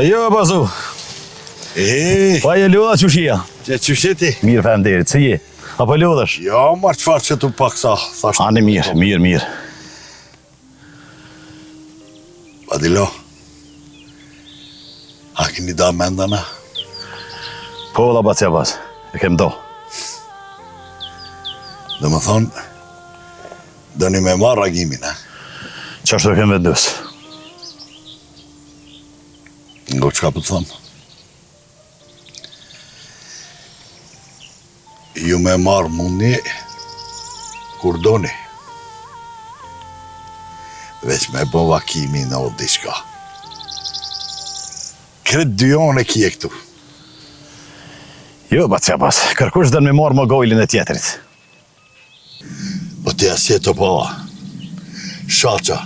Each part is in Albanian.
Jo, bazu. Pa je lodha qushia? Që qusheti? Mirë faleminderit, si je? Apo lodhesh? Jo, marë qëfar që tu pak sa. Ani mirë. Badilo, a keni da mendana? Po, la bacja bas, e kem do. Dhe më thonë, do një me marë reagimin, e? Qashtu e kem vendus? Ngo që ka për të thonë? Ju me marë mundi, kur doni. Veç me bo vakimi në o diçka. Kretë dyone kje këtu. Jo, bacja bas, kërkush dhe në me marë më gojlin e tjetërit. Po të jasje të pala. Shaqa,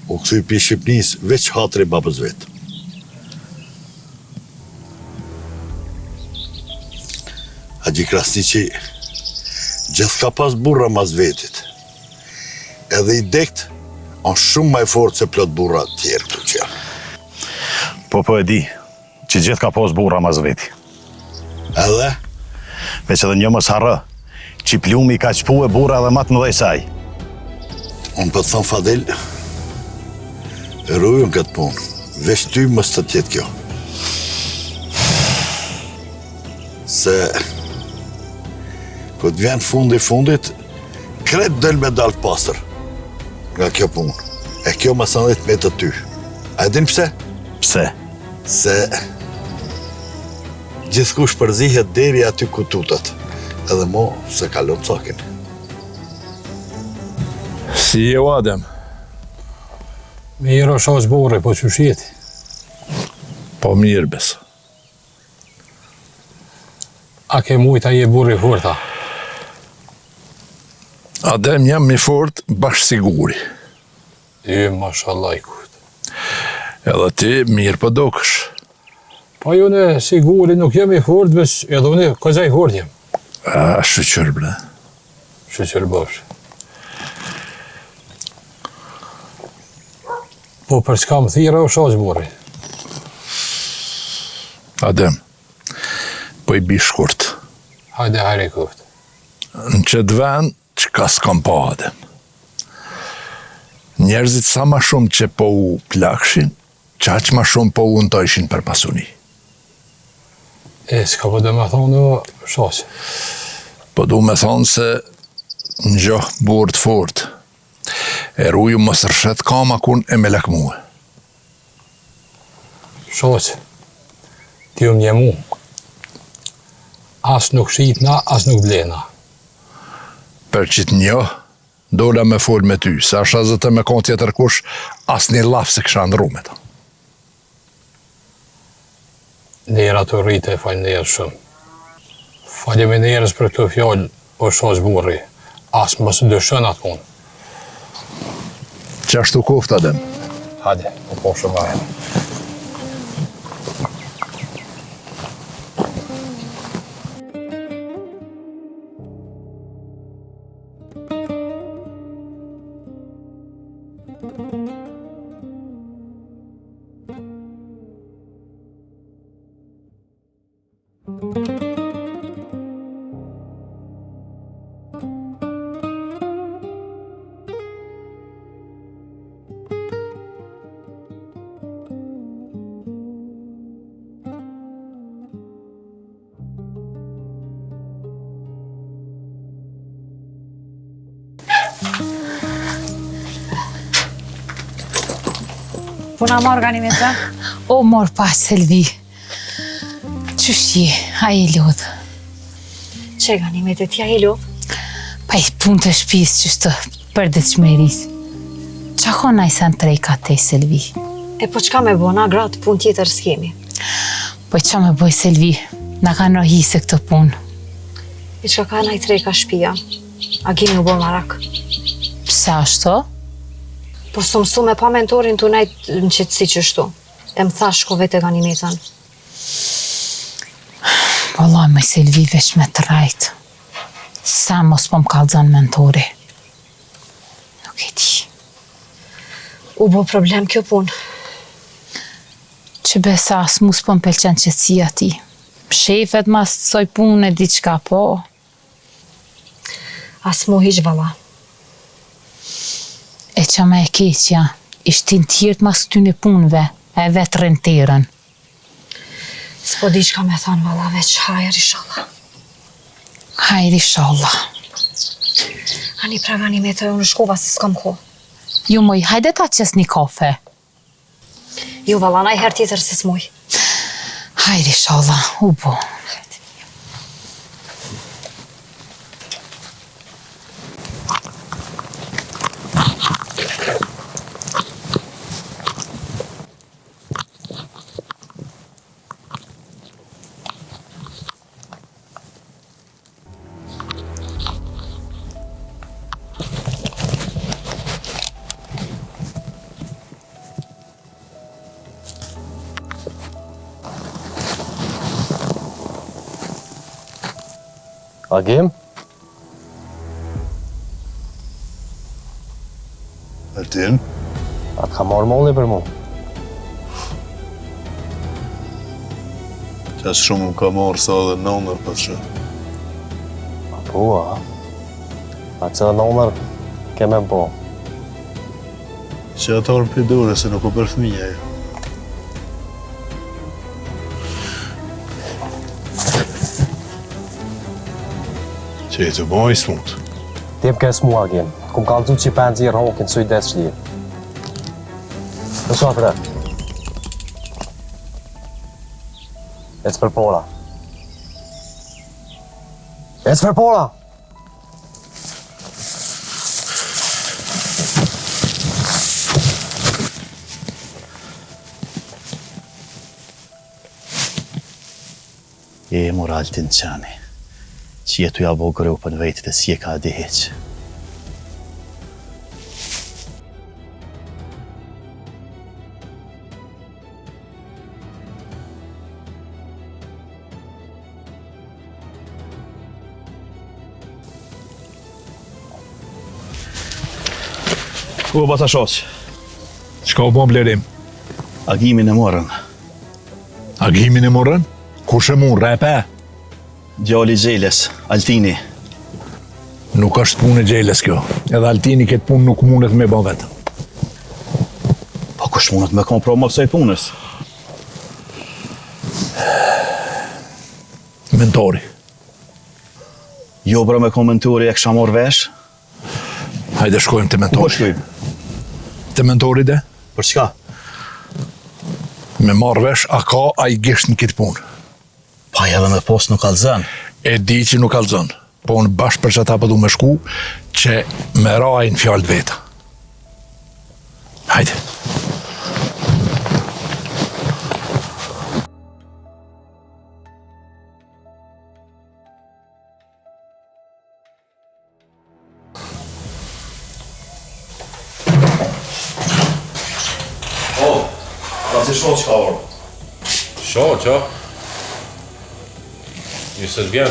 u këthuj për Shqipnis veç hatri babës vetë. Haxhi Krasniqi gjithë ka pas burra mas vetit. Edhe i dekt on shumë ma i fort se plot burra tjerë këtu që janë. Po e di, që gjithë ka pas burra mas veti. Edhe? Veç edhe një mos harrë, që plumi ka qpu e burra dhe matë më dhej saj. Unë për të thonë Fadel, e rujën këtë punë, veç ty mës të tjetë kjo. Se, këtë vjen fundit, kretë del me dalë pasër nga kjo punë. E kjo më sandet me të ty. A e din pse? Pse? Se gjithkush përzihet deri aty ku tutat, edhe mo se kalon cakin. Si je o Adem? Mirë o shos borë, po që shjeti? Po mirë besë. A ke mujta je burri forta? Adem jam mi fort bashkë siguri. Mashallah i kujtë. Edhe ti mirë po dokësh. Po ju në siguri nuk jam i fort, veç edhe unë këza i fort jem. A, shqyqër ble. Shqyqër bosh. Po për çka më thira o shos borri? Adem, po i bi shkurt. Hajde hajri kuft. Në qëtë vend, që ka s'kam pa Adem. Njerëzit sa ma shumë që po u plakshin, qaq ma shumë po u nëtojshin për pasuni. S'ka po dhe me thonë o shos? Po du me thonë se në gjohë burë të fort, e ruju më sërshet kama kun e me lakmue. Shos, ti u mje mu. As nuk shqitna, as nuk blena. Për qitë njohë, dola me fol me ty, sa asha zëtë me konë tjetër kush, as një lafë se kësha ndru me ta. Nera të rritë e faleminderit shumë. Faleminderit për këtë fjallë, o shos burri, as mos dëshën atë unë. Qashtu kofta dem? Hade, po shumë ahem. Puna më organimeta? O, mor pas, Selvi. Qështje, a e lodhë? Që organimetet, ja e lodhë? Pa i pun të shpis qështu për dhe qmeris. Qa kona i san trejka te, Selvi? E po qka me bona, gratë pun tjetër s'kemi? Po qa me boj, Selvi? Na ka në hise këtë pun. I qka ka na i trejka shpia? A gjimi u bo marak? Pse ashto? Po së mësu me pa mentorin të nejtë në qëtësi qështu. E më thash shko vete ganimetan. Valla me Selvi veç me të rajtë. Sa mos po më kalzan mentori. Nuk e di. U bo problem kjo pun. Që besa as mu s'po m'pëlqen qetësia ti. Shefet mas të soj punë e diçka, po. As mu hiq valla. E që me e keqja, ishtin tjertë mas këtyne punëve, e vetë renterën. S'po di çka me thonë valla, veç hajër inshallah. Hajri inshallah. Ani pravani me të unë shkova se s'kam ko. Ju moj, hajde ta qes një kafe. Jo valla, na i her tjetër se s'muj. Hajri inshallah, u bo. Agim? Altin? Atë ka marrë molli për mu. Qas shumë më ka marrë sa dhe nëndër për që. Po, a? A që nëndër keme bo. Që atarë për dore se nuk o për fëmija jo. Që e të boj s'mut. Tip kes mu, Agim. Kum kalëzu që i pënë zirë hokin së i desë shlirë. Në shafre. Ecë për pola. Ecë për pola! E moral të në qani. Që jetu ja bo grupën vejtë dhe si e ka di heqë. Ku e bata shoqë? Qka u bon blerim? Agimin e morën. Agimin e morën? Kush e mund, repe? Djali Gjeles, Altini. Nuk është punë e Gjeles kjo. Edhe Altini këtë punë nuk mundet me ban vetë. Po kush mundet me kompromo kësaj punës? Mentori. Jo bra me komentori e kësha morë vesh? Hajde shkojmë të Ku po mentori. shkojmë? Të mentori de? Për çka? Me marrë vesh, a ka, a i gisht në këtë punë. Pa edhe me post nuk kalzën. E di që nuk kalzon, po unë bashkë për që ta përdu me shku, që me rajnë fjallë veta. Hajde. Ka si shoq ka orë. Shoq, a? Njësët vjen.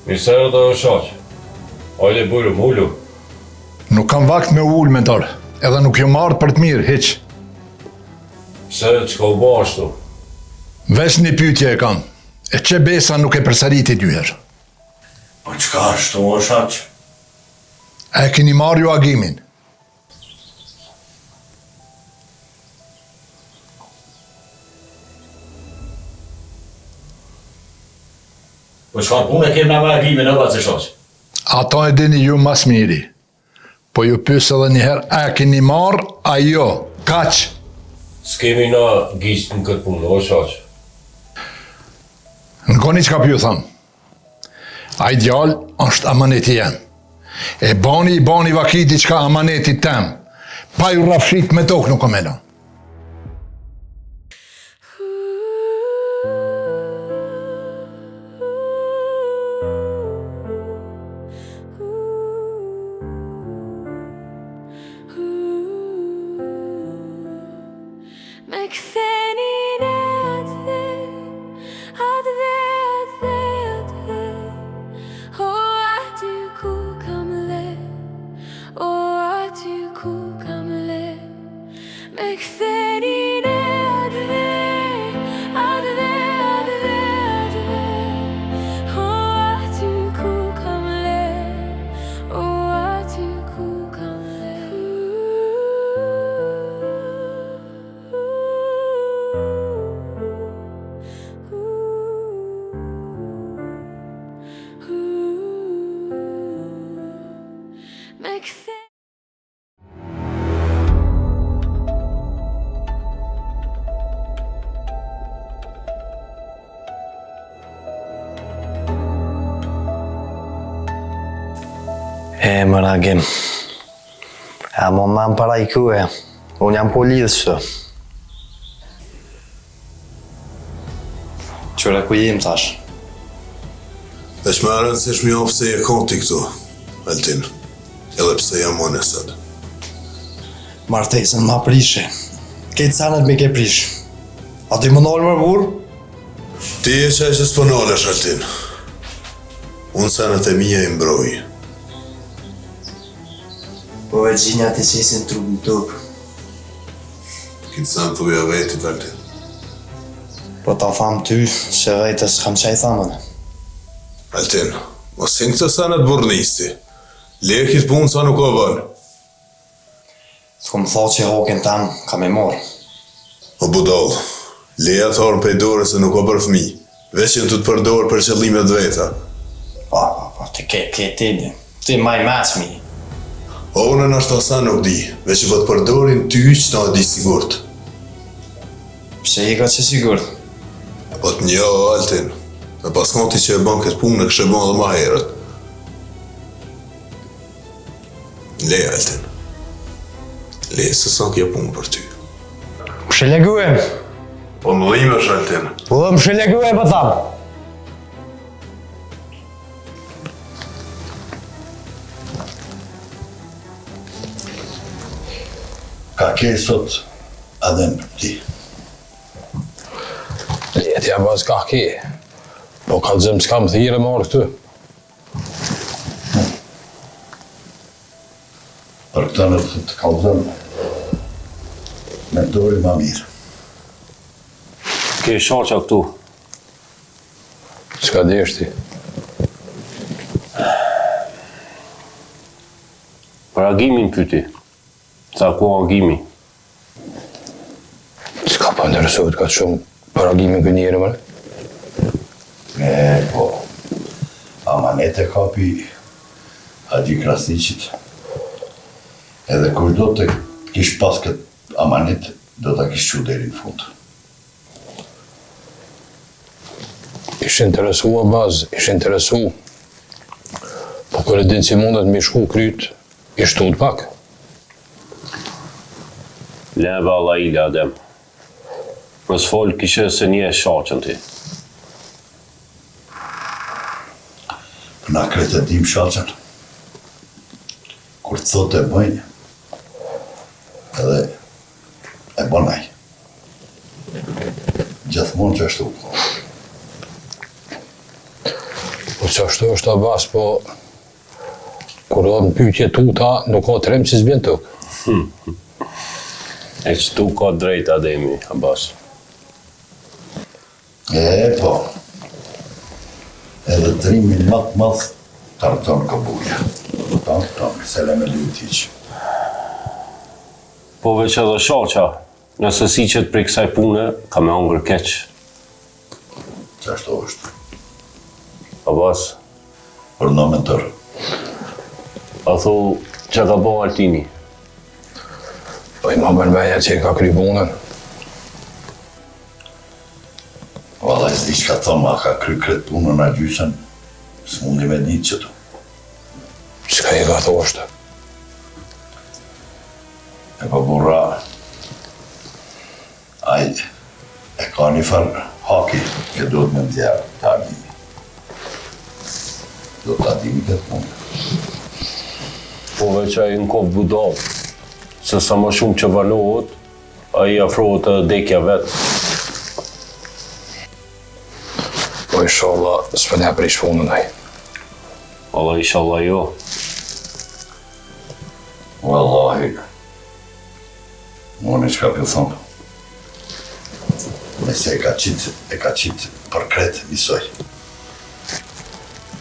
Mirëserë dhe shoq. Ajde bujru, mullu. Nuk kam vakt me ullë, mentor, edhe nuk jo marrë për të mirë, hiq. Pse çka u bë ashtu? Vesh një pyetje e kam, e që besa nuk e përsariti dyherë. Po çka ashtu, o shoq? A e keni marrë ju agimin? Po çfarë punë kemi me agimin, o vazë shoq? Ata e dini ju mas miri. Po ju pysë edhe njëherë, a e keni marrë, a jo, kaq. S'kemi na gjisht në këtë punë, o shoq. Në koni që ka pju thamë. A i djallë është amaneti jem. E bani i bani vakiti që ka amaneti tem. Pa ju rafshit me tokë nuk komela. Me ktheni natë Më Ragim, mo më para I kue, unë jam po lidhë shtë. Qëra ku jem tash? Veç më arën se shmi ofë se e konti këtu, Altin, edhe pse jam unë e sëtë. Martesën ma prishe, këtë sanet me ke prish. A ti më nolë më burë? Ti e qaj që s'po nolësh, Altin. Unë sanet e mija I mbroj. Po e gjinja ti qesin trup në tupë. Kitë sanë thuja vetit, Altin. Po ta tham ty, që vetës kam qaj thamën. Altin, mos sin këtë sanet burnisti. Lekit punë sa nuk o bënë. S'kom thot që hoken tam, kam e morë. O budall, leja të orën pej dore se nuk o për fmi. Veç që në të të përdorë për qëllimet veta. Pa, ti ke ti maj masmi. O unë në ashtë asa nuk di, veç që po të përdorin ty që ta di sigurt. Pse I ka që sigurt? Po të njo, Altin, me pas konti që e ban këtë punë në kështë e ban dhe ma herët. Le, Altin. Le, se sa kja punë për ty. Më sheleguem. Po më dhimesh, Altin. Po më sheleguem për thamë. Ka ke sot adhem ti. Letja bas ka ke. Po ka zëmë s'kam thire më orë këtu. Për këta në të kalzëm, me dori ma mirë. Ke sharqa këtu. S'ka deshti. Për agimin pyti. Sa ku agimi? S'ka pa ndërësot ka të shumë për agimin kë njëre mëre. Po, amanet e kapi Haxhi Krasniqit. Edhe kur do të kish pas këtë amanet, do të kish qu deri në fund. Ish interesua bazë, ish interesu. Po kërë dinë si mundet me shku kryt, ish të pak. Lebe Allah I Adem. Mës folë kishe se një e shaqën ti. Na kretë e dim shaqën. Kur të thot e bëjnë, edhe e bënaj. Gjithmonë që ashtu. Po që ashtu është Abbas, po kur do në pyetje tuta, nuk ka të remë që s'bjen tukë. E që tu ka drejt Ademi, Abbas. Po. Edhe drimin matë madhë të arton këbuja. Tonë, selem e luti që. Po veç edhe shaqa, nëse si qëtë prej kësaj pune, ka me hongër keq. Që ashtu është. Abbas, Për në mentor. a thu që ka bo Altini? Po I ma bërbeja që I ka kry punën. Valla, s'di që ka thoma, ka kry kretë punën a gjysën, s'mundi me ditë që tu. Qëka I ka thoshtë? E pa burra, aj e ka një farë haki, që do të me ndjerë të agimi. Do të adimi këtë punë. Po veç a I në kovë budal, se sa më shumë që valohet, a I afrohet të dekja vetë. Po inshallah, s'pën e prish punën aj. Allah inshallah jo. Wallahi, Unë çka të thonë. Nëse e ka qitë për kretë, misoj.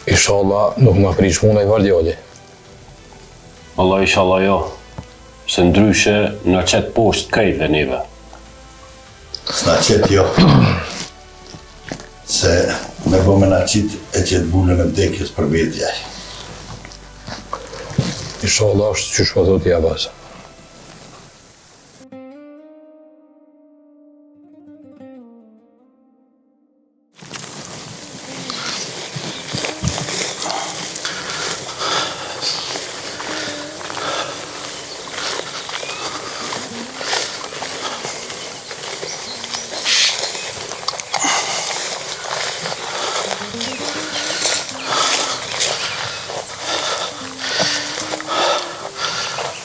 Inshallah nuk më prish muna i vardjali. Allah inshallah jo. Se ndryshe në qetë poshtë kajve neve. S'na qetë jo. Se me bo me na qitë e qetë bullën e vdekjes për vetjaj. Inshallah është që shpëtot i abasa.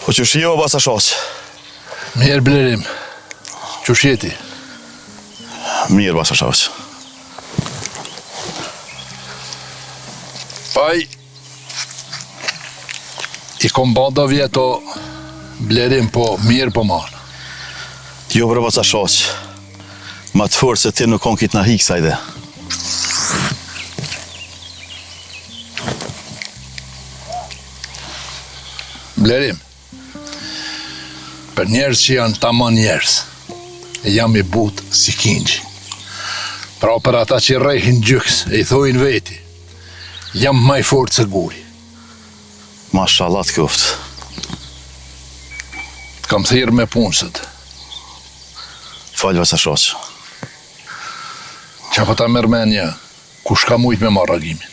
Po që shio basa shoqë? Mirë Blerim, që shjeti? Mirë basa shoqë. Paj, i kom banda vjeto Blerim, po mirë po marë. Jo bre basa shoqë. Ma të forë se ti nuk kon kitë na hikë sajde. Blerim, për njerës që janë tamam njerës, jam i butë si kingjë. Pra për ata që rejhin gjyks e i thojnë veti, jam maj fort se guri. Mashallah të koftë. Të kam thirë me punësët. Falë basa shoqë. Qa pa ta mërmenja, kush ka mujt me marrë agimin?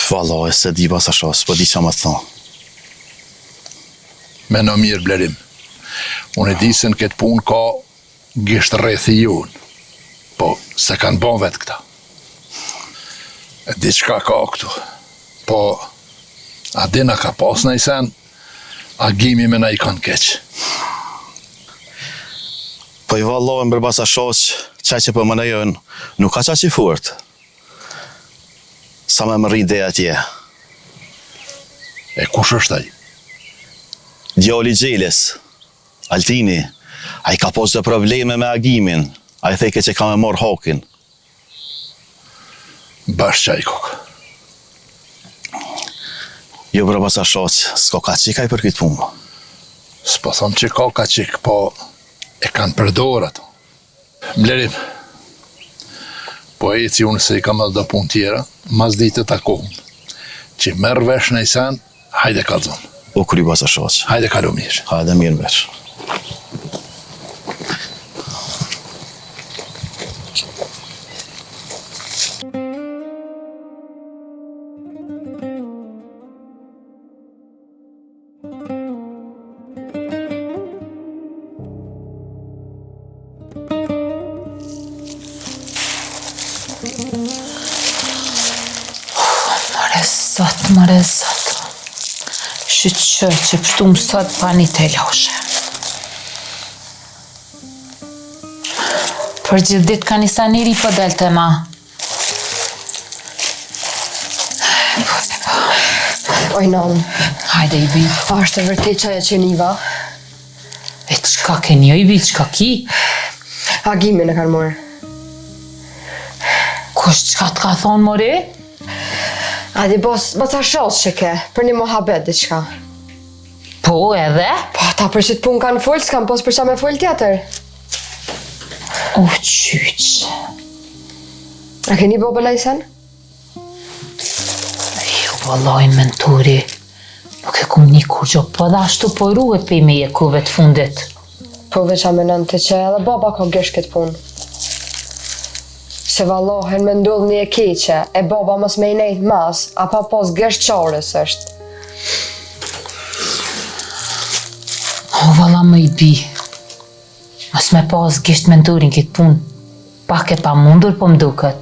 Vallahi se di basa shoqë, po di qa ma të thonë. Me në mirë Blerim. Unë e di se në këtë punë ka gisht rrethi jonë, po se kanë bon vetë këta. E di qka ka këtu, po a dina ka pas në i sen, agimi me na i kanë keqë. Po i vallahi mbër basa shoqë, qaj që për më nejën, nuk ka qaj që fort. Sa me më rri ideja atje. E kush është ai? Djali Gjeles, Altini, a i ka pos dhe probleme me agimin, a i theke që ka me morë hakin. Bash qaj kokë. Jo bre basa shoqë, s'ko ka qikaj për këtë punë. S'po thom që ka qik, po e kanë përdor ato. Blerim, po e ci unë se i kam edhe do punë tjera, mas ditë të takohëm, që merë vesh në i sen, hajde kalzon. U kry basa shoqë. Hajde kalu mirë. Hajde mirë veç. Mare zot. Shqyqë që pështu më sot pa një teloshe. Për gjithë ditë ka një saniri për delë të ma. Oj, non. Hajde i bi. A është e vërtet qaja që niva? E qka ke një i bi, qka ki? Agimin e kanë morë. Kush qka të ka thonë, more? A di basa shoqë që ke, për një mohabet dhe qka. Po, edhe? Po, ta për që të punë kanë folë, s'kam pos për qa me folë tjetër. O, qyq. A ke një bobën a i sen? Jo, vallaj, mentori. Nuk e kum një kur gjo, po dhe ashtu po rruhet pe i me jekuve të fundit. Po veqa me nënë të që edhe baba ka gësh këtë punë. Se vallohen me ndodh një e keqe, e baba mos me i nejt mas, a pa pos gësh qarës është. O, valla më i bi. Mos me pas gisht mentorin këtë punë. Pak e pa mundur po mduket.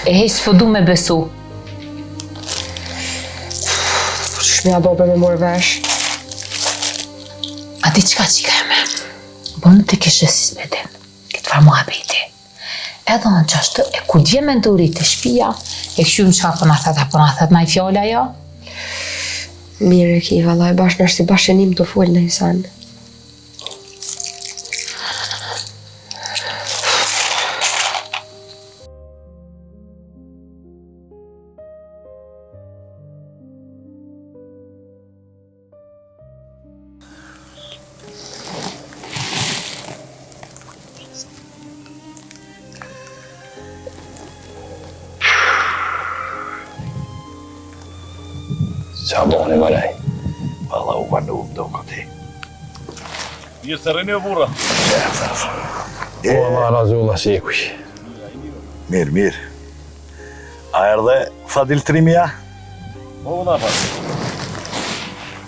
E hej s'po du me besu. Shmja baba me morë vesh. A di qka qika e me? Bënë të kishe si s'bedin. Këtë farë mua bejti. Edhe në qashtë, e ku dje mentori të shpia, e këshumë qka për në thët na i fjalla jo? Mire ki, vallaj, bashkë nështë si bashkënim të full në isan. qa boni më rej. Valla u banu do këti. Mirë se rëni o burra. Po, ma razulla si e kuj. Mirë. A erdhe Fadil Trimia? Po, na fa.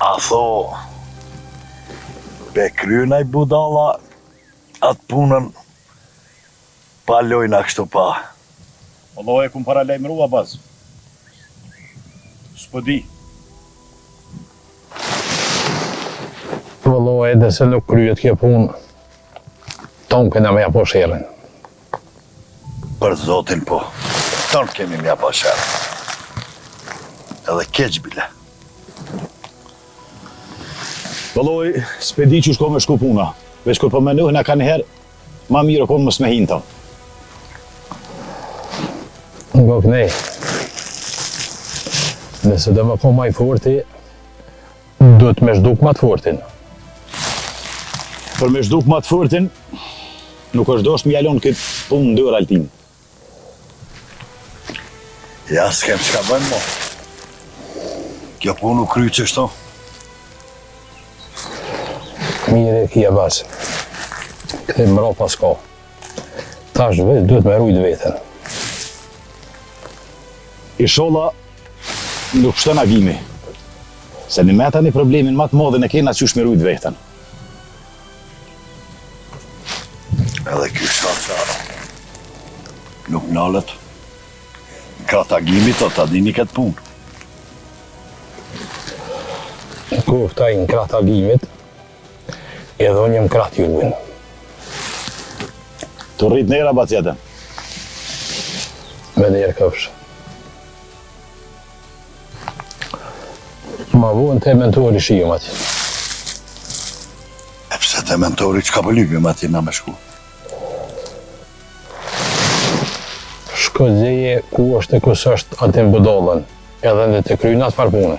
A tho, be kryna i budala atë punën pa lojna kështu pa. Allah e kum para lejmërua bazë. S'po di. Vëlloj edhe se nuk kryet kjo punë, tonë këna me apo shërën. Për zotin po, tonë kemi mja pa shërë. Edhe keq bile. Vëlloj, s'pe di që shko me shku puna. Veç kur po menohin a ka njëherë, ma mirë o konë mës me hinë tonë. Ngo kënej, nëse dhe më ko maj forti, duhet me shduk ma të fortin. Për me shduk ma të fortin, nuk është dosht mjallon këtë punë ndër Altin. Ja, s'kem qka bëjmë mo. Kjo punu kry qështo. Mire kia basë. Këtë mëro pas ka. Tash vetë duhet me rujt vetën. I sholla nuk shtën agimi. Se në me tani problemin ma të modhe në kena qysh me rujt vetën. Edhe kjo shaqa nuk nalët. Kratë agimit o ta dini këtë punë. Kofta i në kratë agimit, edhe unë jem kratë juën. Të rrit nera bacjetën. Me njerë këfshë. Ma vuën të mentori shijum ati. E pse të mentori që ka pëllygëm ati na me shku? Shko dzeje ku është e kus është atë në budallën, edhe në të kryna të farpune.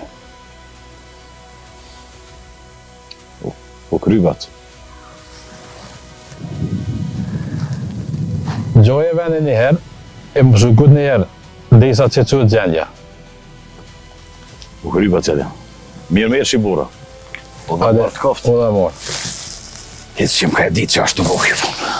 Po krybat. Gjoj e veni njëherë, e më zhukut njëherë, dhe isa që cuët gjendja. Po krybat qëllë. Mirë shi burra. Po dhe marë të koftë. Po dhe marë. Hitë që më ka e ditë që ashtë të bëhë kjo punë.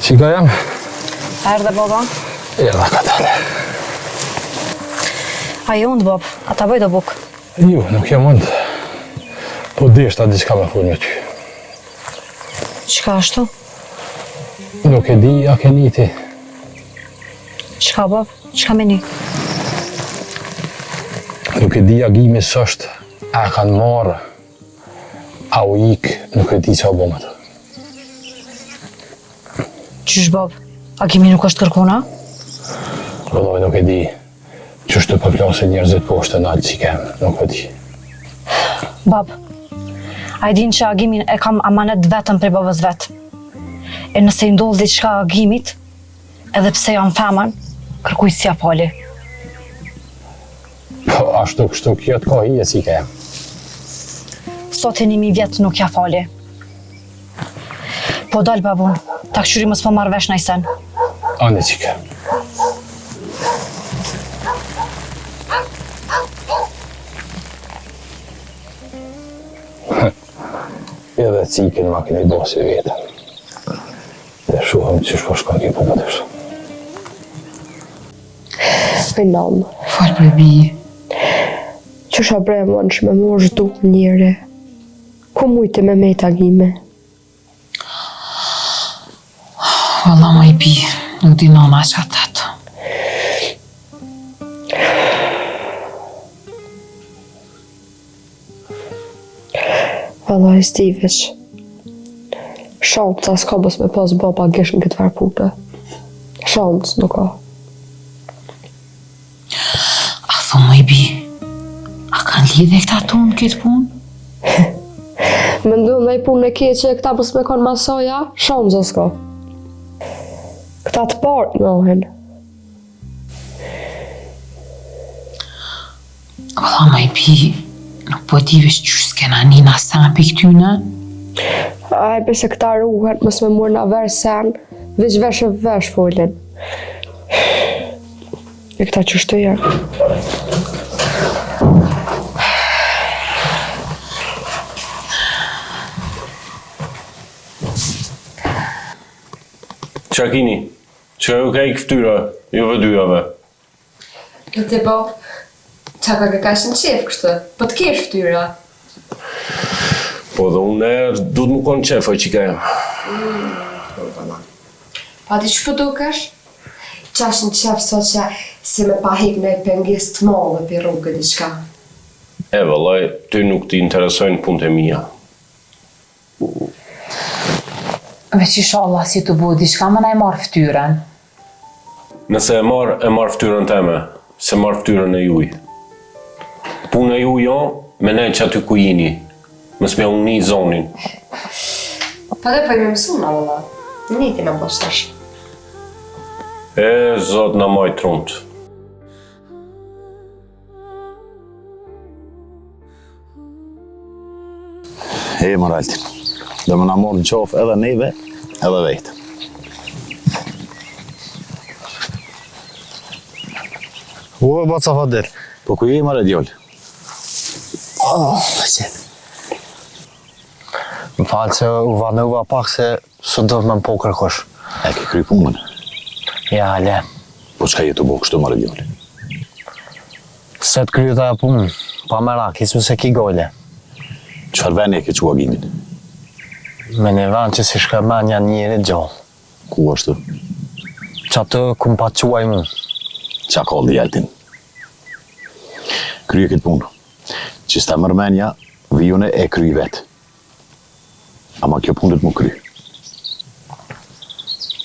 Qika jam? Erdhe, baba. Erda katale. A jo ndë, bab, a ta bëj do buk. Jo, nuk jam mund. Po deshta diçka me full me ty. Qka ashtu? Nuk e di, a ke një ti. Qka, bab? Qka me një? Nuk e di agimi sështë, a kanë marë, a u ikë, nuk e di që a bomët. Qysh, bab? Agimi nuk është kërkona? Vëlloj, nuk e di. Qështë të përplasë njerëzit poshtë në altë që kemë, nuk e di. Bab, a i din që agimin e kam amanet vetëm për babës vetë. E nëse i ndodhë diçka agimit, edhe pse jam femën, kërkuj si apali. Po, ashtu kështu kjo të ka hije si kemë. Sot e 1000 vjetë nuk ja fali. Po dalë, babun, ta këshyri mos po marrë vesh në i sen. Ane që kemë. Edhe cikën ma këni bosi vetën. Dhe shuhëm që shko shkon kjo përbëtësh. Nam, Falë për bije. që shë bremon që me mosh duk njëre, ku mujtë me me tagime? Valla ma i bije, nuk di nana që atë. Valla e stivesh. Shantës s'ka bës me pas baba gesh në këtë varpute. Shantës nuk ka. A thonë ma i bije, a kanë lidhe këta tonë këtë punë? Me ndonë dhe i punë e keqe këta bës me konë masoja, shantës s'ka. Këta të partë nohen. Allah ma I pi, nuk po di vesh që s'kena nina sen për këtyne. Aj, bese këta ruhet, mos me mor na verë sen, veç vesh e vesh folin. E këta qështë të janë. Qa kini? Qa ju ka I këftyra, juve dyjave? Te po, qa ka shën qef kështë, po të kesh ftyra. Po dhe unë du të më konë qefa që ka jem. Pa ti që po dukesh? Qa shën qef sot që si me pa hik në pengis të madhe për rrugë diçka. E vëllaj, ty nuk ti interesojnë punët e mija. Veç inshallah si të bu diçka më na I marrë ftyren. Nëse e marr ftyrën teme, se marr ftyrën e juj. Punë e juj jo, me ne që aty ku jini. Mës me unë një zonin. Pa dhe po I me mësuna, vëlla. Niti në postash. E, zot në maj trumt. E, Moraltin, dhe më na morë në qofë edhe neve, edhe vejtë. U e baca Fadil. Po ku je, mare djollë? Më falë që u vanova pak se së do të me më po kërkosh. E ke kry punën? Ja, le. Po qka jetu bo kështu, mare djollë? Se të kryu të e punë, pa merak, ismë se ki gojle. Qfar veni e ke qua gimin? Me një vend që si shkërmen janë njëri gjallë. Ku është të? Që atë kum pa quaj mu. Qa kalli jeltin? Krye këtë punë. Që sta mërmenja, vijune e kry vetë. Ama kjo punë dhe të mu kry.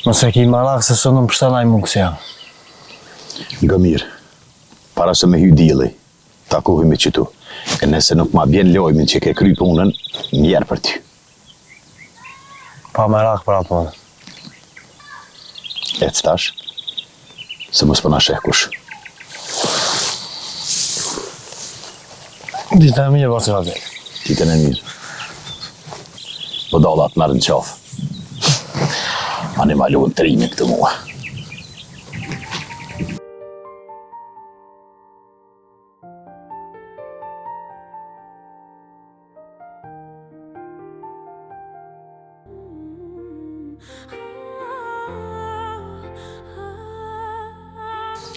Nëse ki merak se së në më pështenaj mu kësja. Nga mirë. Para se me hy dili, takohemi qëtu. E nëse nuk ma bjen lojmin që ke kry punën, njerë për ty. Pa merak për atë punë. E të stash, se mos përna sheh kush. Dita e mirë, baca Fadil. Ditën e mirë. Po dallat merë në qafë. Ani ma luën të rimi këtë mua.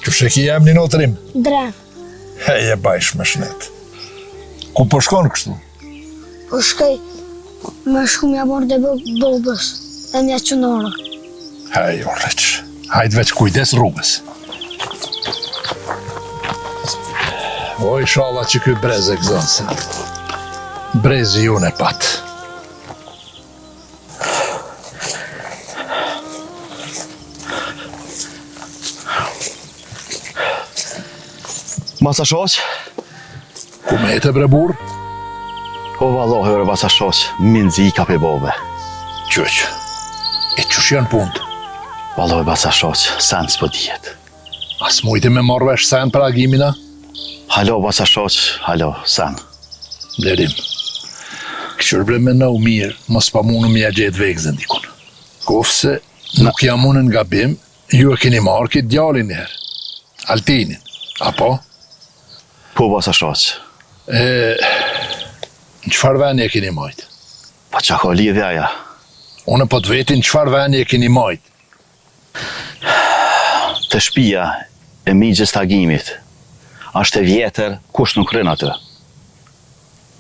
Qështë e ki jem një notërim? Dre, Heje bajsh me shnet. Ku po shkon kështu? po shkej me shku mja borë dhe bobës dhe mja qënora. Hej, orreq. Hajtë veç kujdes rrugës. O, inshallah që ky brez e këzonë se. Brezi ju në patë. Baca shoq? Ku me jetë bre burë? O vallohi, ore baca shoq, minzi I ka pe bove. Qëq. E qësh janë punët? Vallohi baca shoq, sen s'po dijet. As mujti me marrë vesh sen për agimina? Halo baca shoq, halo, sen. Blerim. Këshur bre me në u mirë, mos pa munu me ja gjetë vegzën dikun. Kofse nuk jam unë nga bim, ju e keni marrë këtë djallin njëherë. Altinin, apo? Po baca shoq. Në qëfar veni e keni majtë? Pa qa ka lidhja ja? Unë po të vetin qëfar veni e keni majtë? Të shpia e migjës të agimit. Ashtë e vjetër, kush nuk rrin atë.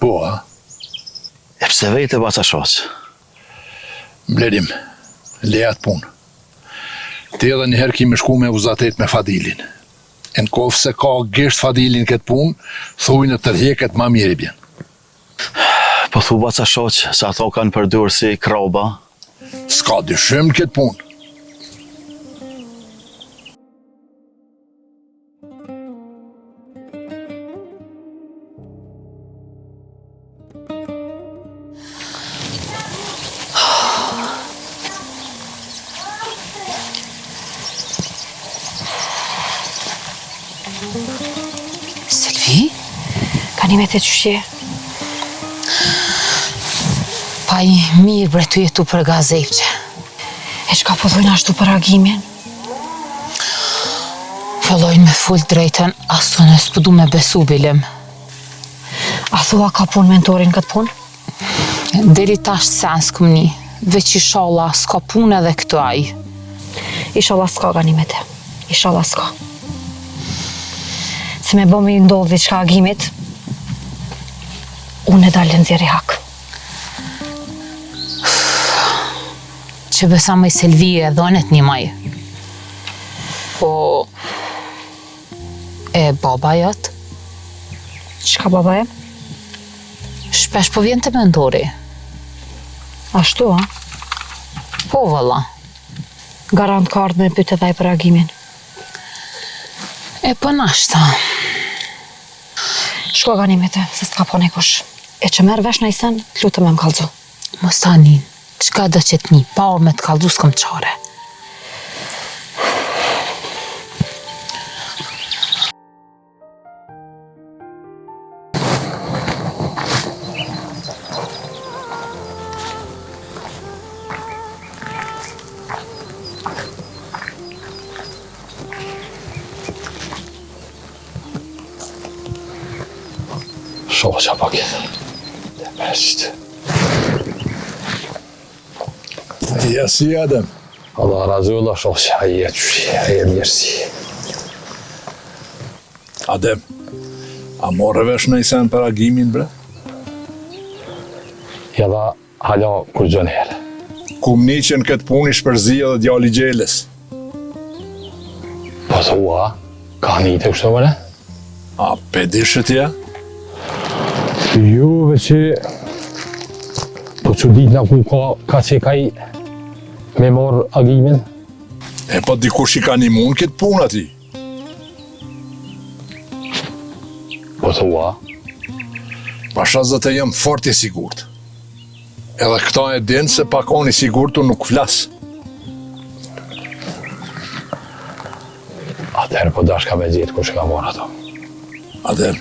Po, a? E pse vejtë baca shoq? Blerim, lejat punë. Ti edhe njëherë kime shku me uzatet me Fadilin. E në kofë se ka gisht Fadilin këtë punë, thujnë të tërhjeket ma mirë I bjen. Po thu baca shoq, se ato kanë përdur si krauba. S'ka dyshim këtë punë. Selvi, Nimet e qëshje? Pa i mirë bre të jetu për gazepqe. E qka po dhojnë ashtu për agimin? Fillojnë me full drejten, aso në s'pëdu me besu bilim. A thua ka pun mentorin këtë pun? Deri tash sens këmni, veç inshallah s'ka pun edhe këtu aj. Inshallah s'ka ganimete. Inshallah s'ka. Se me bëmi ndodhë diçka agimit, unë e dalë në zjeri hak. Që besa me Selvije e dhonet një maj. Po... E baba jot? Qka baba e? Shpesh po vjen të mentori. Ashtu, a? Po, valla. Garant ka ardhë me pyte dhaj për agimin. E po nashta. Shko ganimete, se s'ka po kush. E që merë vesh në isen, të lutë me më kalzu. Mos tani, qka do që t'ni, pa orë me t'kalzu s'kom qare. Shoh qa paket. Dhe mesht. Ja si Adem. Allah razullah shoh qa aje mirësi. Adem, a morë vesh në isen për agimin, bre? Ja da hala kur gjën herë. Kum niqen këtë puni shpërzia dhe djali Gjeles. Po thua, ka një të kështë mëre? A pedishët ja? Jo, veqe... Po që dit nga ku ka që ka i me morë agimin? E po dikush i ka një mund këtë punë ati. Po thua? Pasha zëtë e jam fort i sigurt. Edhe këta e dinë se pakon i sigurtu nuk flas. Atëherë po dash ka me gjithë kush ka morë ato. Adem,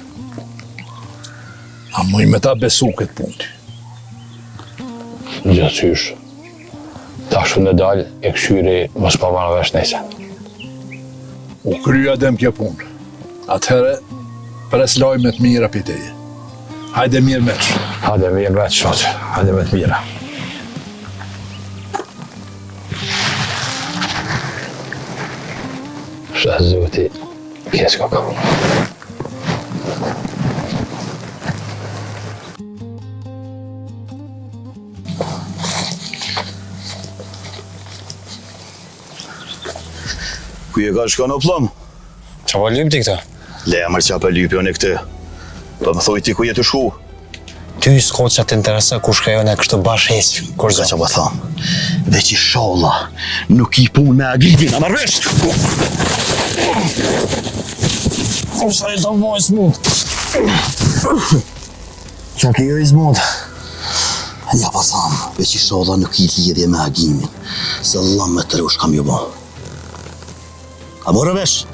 a mëj me ta besu këtë punë ty? Gjësysh. Tashu në dalë e këshyri mos pa marrë vesh nese. U kry Adem kjo punë. Atëherë, pres lojme të mira piteje. Hajde mirë meç. Hajde mirë meç, shoqë. Hajde me të mira. Shë zoti, pjesë ka kam. Ku je ka shka në plëm? Qa po lyp ti këta? Lemër qa për lypjo në këtë. Po më thoj ti ku je të shku? Ty s'ko që të interesa ku shkajon e kështu bash heq. Kur Ka që po thamë, veç i sholla, nuk i pun me agitin, a marvesh? Sa e të voj smut. Qa kjo i smut? Ja po thamë, veç i sholla nuk i lidhje me agimin, se Allah me të reush kam ju bo. A morë vesh?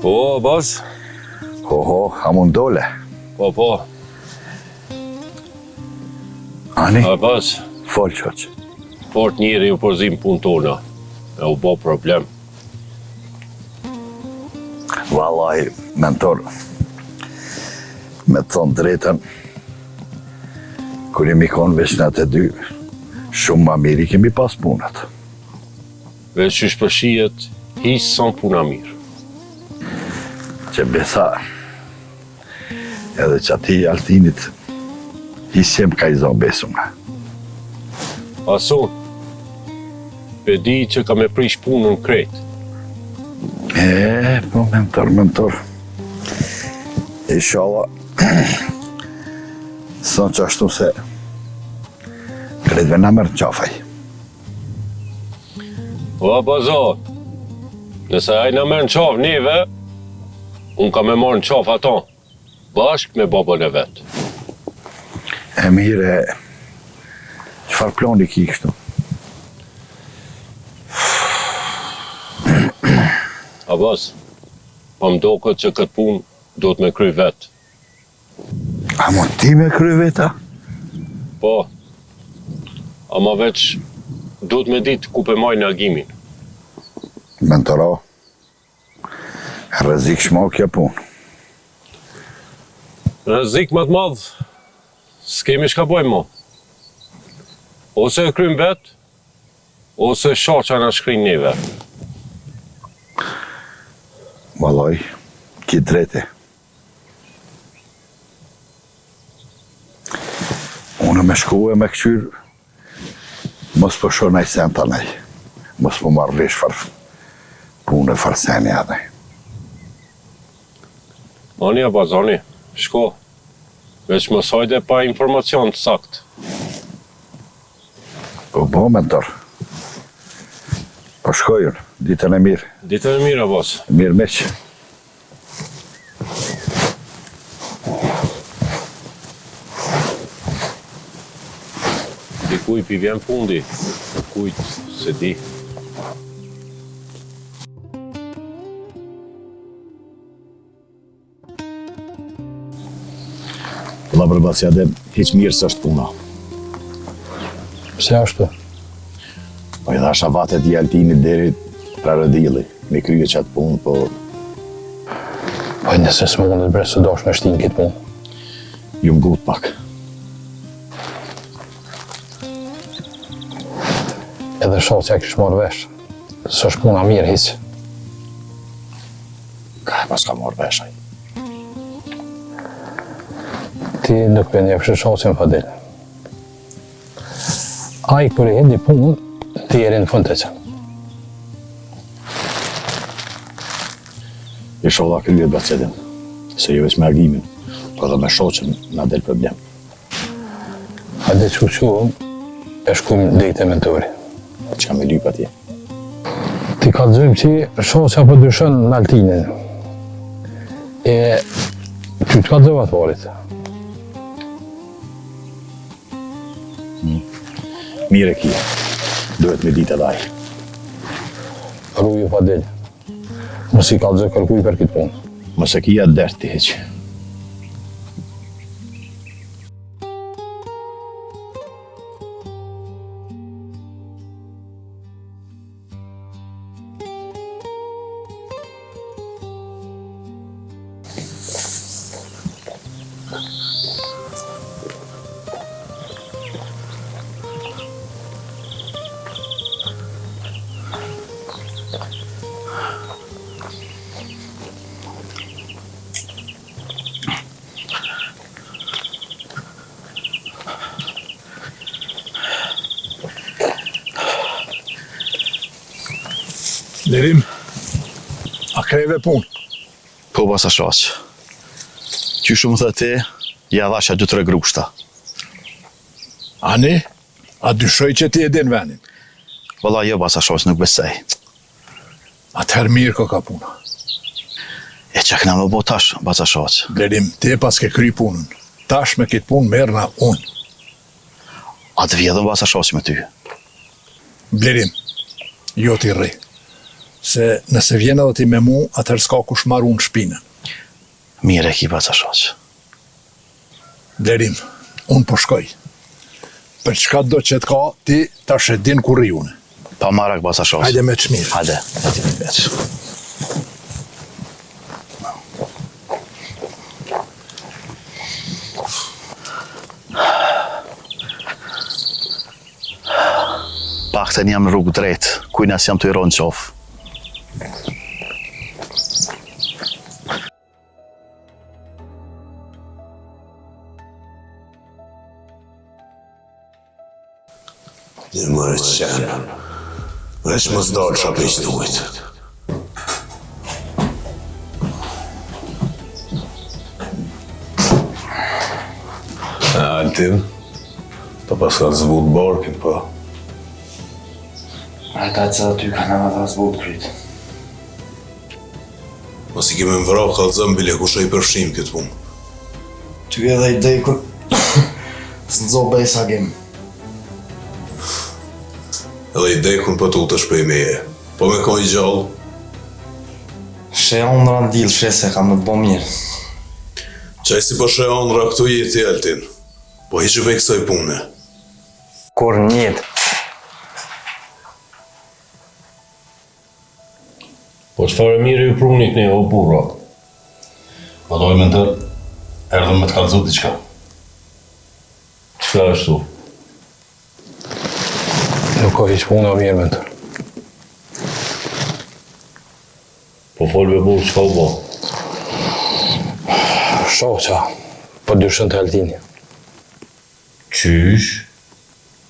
Po, bas? Ho, a mund dole? Po. Ani? A bas? Fol qoq. Fort njëri u përzim punë tona. E u bo problem. Valaj, mentor, me të thonë drejten, kur jemi konë veç në të dy, shumë ma miri kemi pas punët. Veç që shpërshijet, hisë son puna mirë. Që besa, edhe që ati Altinit, hisjem ka i zonë besume. Ason, E di që ka me prish punën krejt. Po, mentor. Inshallah. Son që ashtu se kredve na mërë në qafaj. O, bazot, nëse aj na merë në qafë neve, unë ka me marë në qafë ato, bashk me babën e vetë. E mire, qëfar plani ki kështu? Abaz, pa më doket që këtë punë do të me kry vetë. A mo ti me kry veta? Po, ama veç do të me ditë ku pe majnë agimin. Mentoro, rrezik shmo kja punë. Rrezik më të madhë, s'kemi shka bojmë mo. Ose e krym vetë, ose shaqa na shkrin neve. Valoj, ki drete. Unë me shku e me këqyr, mos po shonaj sen të nej. Mos po marrë vesh punë e farseni anej. Ani Abazani, shko. Veç më sajde pa informacion të sakt. Po, mentor. Po shkojën, ditën e mirë. Ditën e mirë, Abaz. Mirë meq. Dikuj pi vjen fundi, kujt se di. La bërbacja dhe hiq mirë së është puna. Pse ashtu? Po i dhasha vatet i Altinit deri pra rëdili, me krye qatë punë, po... Po e nëse së mundet bre së dosh në shtin këtë punë. Ju m'gut pak. Edhe shoqja kish marrë vesh. Së është puna mirë hiq. Ka e pas ka marrë veshaj. Ti nuk për njefshë shoqen Fadil. Ai kër e hindi punë, ti eri në fund të qenë. I sholla kryet bacetin, se jo veç me agimin, po edhe me shoqen na del problem. A dhe që e shkujmë dhejtë e mentori. Që kam e lyp atje. Ti ka të zëjmë që shoqja po dyshon në Altinin. E ty të ka të zëvat varit. Mire ki, duhet me dit edhe aj. Rruju Fadil, mos i ka të zë kërkuj për këtë punë. Mos e kia dert ti heq. Lirim, a kreve punë? Po basa shaq. Që shumë dhe ti, ja dhasha 2-3 grushta. Ani, a dyshoj që ti e din venin? Valla jo basa shaq, nuk besej. Atëherë mirë ko ka puna. E që këna me bo tash, basa shaq. Lirim, ti e pas ke kry punën. Tash me kitë punë merë na unë. A të vjedhën basa shaq me ty. Blerim, jo t'i rri. Se nëse vjen edhe ti me mu, atëherë s'ka kush marru në shpinën. Mire ki basa shaq. Blerim, unë po shkoj. Për çka do që t'ka, ti tash e din ku rri une. Pa marak basa shaq. Hajde me çmirë. Hajde, hajde me veç. Pakten jam në rrugë drejt, kujnas jam të i ronë qofë. Një mërë qenë, Veç mos dalë shape që duhet. Altin, të pas ka zbut barkin, po. Ata që aty kanë edhe të zbut kryt. Mos i kemi më vra kalzëm bile kusha i përfshim këtë punë. Ty edhe i dej kur s'nëzo bejsa gim. Edhe i dekun për tu të shpej meje. Po me ko i gjallë. She ondra në dilë, she se ka me të bo mirë. Qaj si po she ondra këtu jeti, Altin. Po i që pe kësoj pune. Kur njët. Po çfarë mirë ju pruni këne o burra? Po dojmë ndër, erdhëm me të kalëzu diqka. Çka është tu? Nuk ka hiç puna mirë me të. Po folë me burë çka u bo? Shoqa, po dyshën të Altini. Qysh?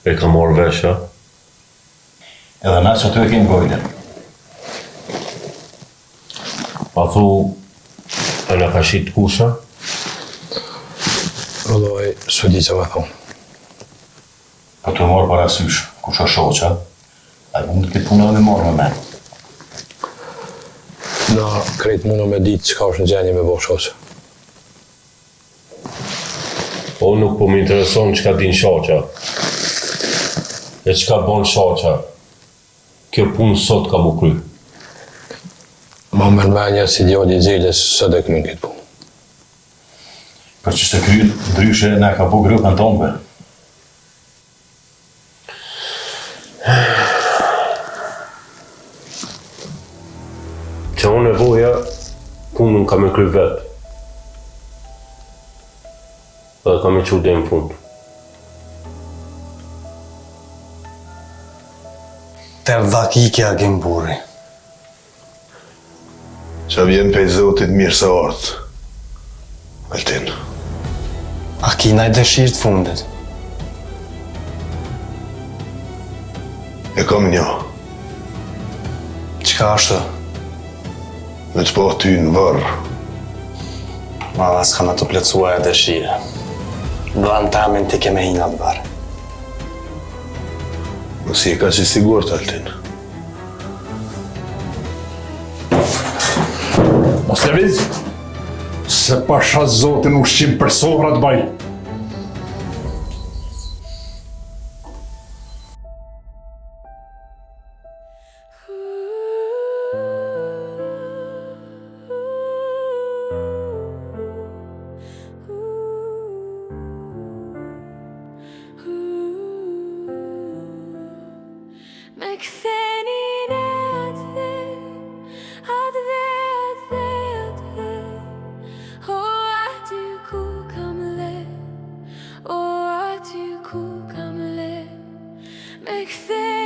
E ka marrë vesha? Edhe na që aty e kemë gojnë. Pa thu, e në ka shit kusha? Rodoj, s'u di që me thonë. Po të marrë parasysh, kusha shoqa, a mund të këtë puna dhe marrë me me. Na krejt mundë me ditë çka është në gjenje me bo shoqa. Po nuk po më intereson çka din shoqa. E çka bon shoqa. Kjo punë sot ka mu kry. Ma më nvenja si djali i Xhelës së dhe kryn këtë punë. Për që shtë kryt, ndryshe na ka bu grupën tonë. Që unë e voja, punën ka me kry vetë. Dhe ka me qu dhe në fund. Ter dhakikja gim burri. Qa vjen pej zotit mirë sa artë. Altin. A kina i dëshirë të fundit. E kam një. Qka është? Me të po ty në vërë. Ma dhe s'ka me të plëcua e dëshirë. Dhanë tamin ti keme hina të vërë. Nësi e ka që sigurt, Altin. Mos lëviz, se pasha zotin ushqim për sofra të baj. Me ktheni në atë, atë vetë, o aty ku kam le, o aty ku kam le, me ktheni